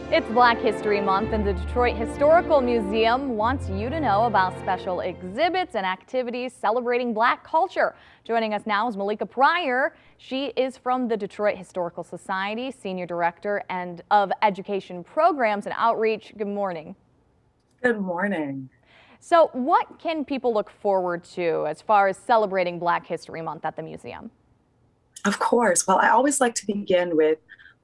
It's Black History Month, and the Detroit Historical Museum wants you to know about special exhibits and activities celebrating Black culture. Joining us now is Malika Pryor. She is from the Detroit Historical Society, Senior Director and of Education Programs and Outreach. Good morning. Good morning. So what can people look forward to as far as celebrating Black History Month at the museum? Of course. Well, I always like to begin with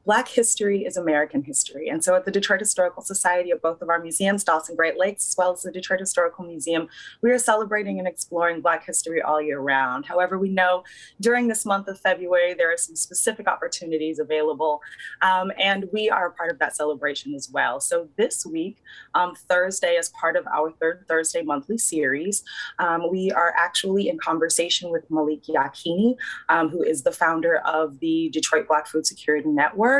Black history is American history. And so at the Detroit Historical Society, at both of our museums, Dawson Great Lakes, as well as the Detroit Historical Museum, we are celebrating and exploring Black history all year round. However, we know during this month of February, there are some specific opportunities available, and we are a part of that celebration as well. So this week, Thursday, as part of our third Thursday monthly series, we are actually in conversation with Malik Yakini, who is the founder of the Detroit Black Food Security Network.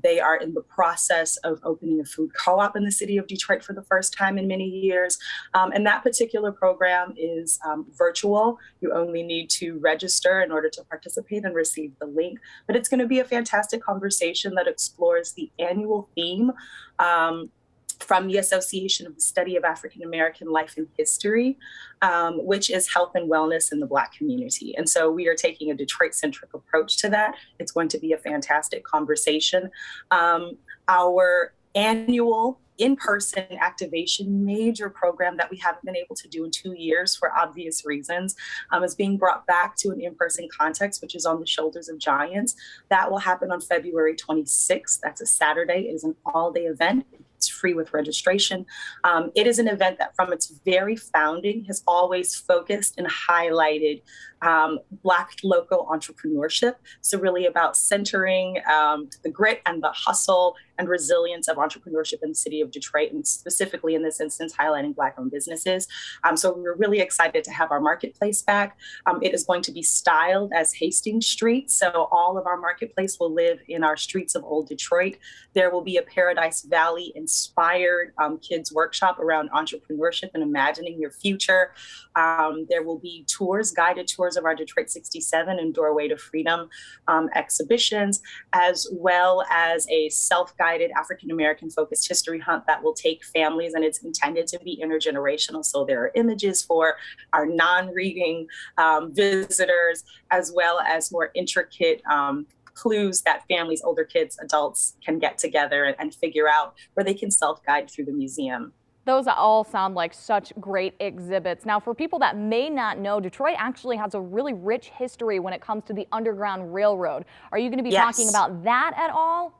They are in the process of opening a food co-op in the city of Detroit for the first time in many years. And that particular program is virtual. You only need to register in order to participate and receive the link. But it's going to be a fantastic conversation that explores the annual theme from the Association of the Study of African American Life and History, which is health and wellness in the Black community. And so we are taking a Detroit-centric approach to that. It's going to be a fantastic conversation. Our annual in-person activation major program that we haven't been able to do in 2 years for obvious reasons is being brought back to an in-person context, which is on the Shoulders of Giants. That will happen on February 26th. That's a Saturday. It is an all-day event. It's free with registration. It is an event that from its very founding has always focused and highlighted Black local entrepreneurship. So really about centering the grit and the hustle and resilience of entrepreneurship in the city of Detroit, and specifically in this instance, highlighting Black-owned businesses. So we're really excited to have our marketplace back. It is going to be styled as Hastings Street. So all of our marketplace will live in our streets of Old Detroit. There will be a Paradise Valley inspired kids workshop around entrepreneurship and imagining your future. There will be tours, guided tours of our Detroit 67 and Doorway to Freedom exhibitions, as well as a self-guided African-American focused history hunt that will take families, and it's intended to be intergenerational. So there are images for our non-reading visitors, as well as more intricate clues that families, older kids, adults can get together and figure out where they can self-guide through the museum. Those all sound like such great exhibits. Now, for people that may not know, Detroit actually has a really rich history when it comes to the Underground Railroad. Are you going to be talking about that at all?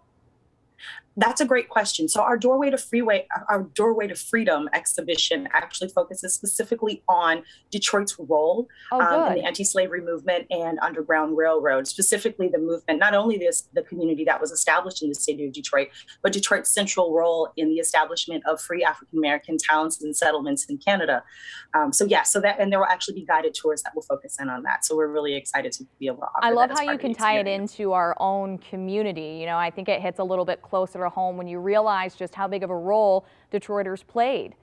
That's a great question. So our Doorway to Freedom exhibition actually focuses specifically on Detroit's role in the anti-slavery movement and Underground Railroad, specifically the movement, not only the community that was established in the city of Detroit, but Detroit's central role in the establishment of free African-American towns and settlements in Canada. And there will actually be guided tours that will focus in on that. So we're really excited to be able to offer that. I love how you can tie it into our own community. You know, I think it hits a little bit closer to home when you realize just how big of a role Detroiters played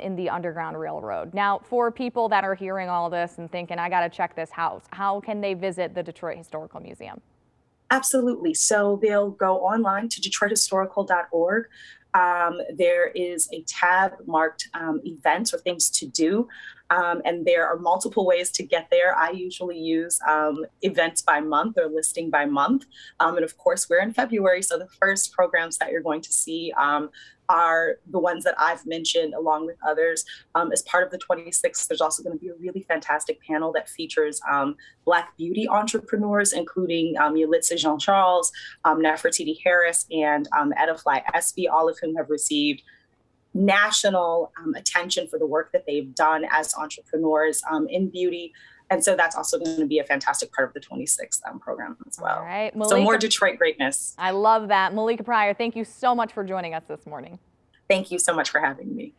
in the Underground Railroad. Now, for people that are hearing all this and thinking, I got to check this house, how can they visit the Detroit Historical Museum? Absolutely. So they'll go online to detroithistorical.org. There is a tab marked events or things to do. And there are multiple ways to get there. I usually use events by month or listing by month. And of course, we're in February. So the first programs that you're going to see are the ones that I've mentioned, along with others. As part of the 26th, there's also going to be a really fantastic panel that features Black beauty entrepreneurs, including Yulitza Jean-Charles, Nefertiti Harris, and Etta Fly Espy, all of whom have received national attention for the work that they've done as entrepreneurs in beauty. And so that's also going to be a fantastic part of the 26th program as well. All right, Malika, so more Detroit greatness. I love that. Malika Pryor, thank you so much for joining us this morning. Thank you so much for having me.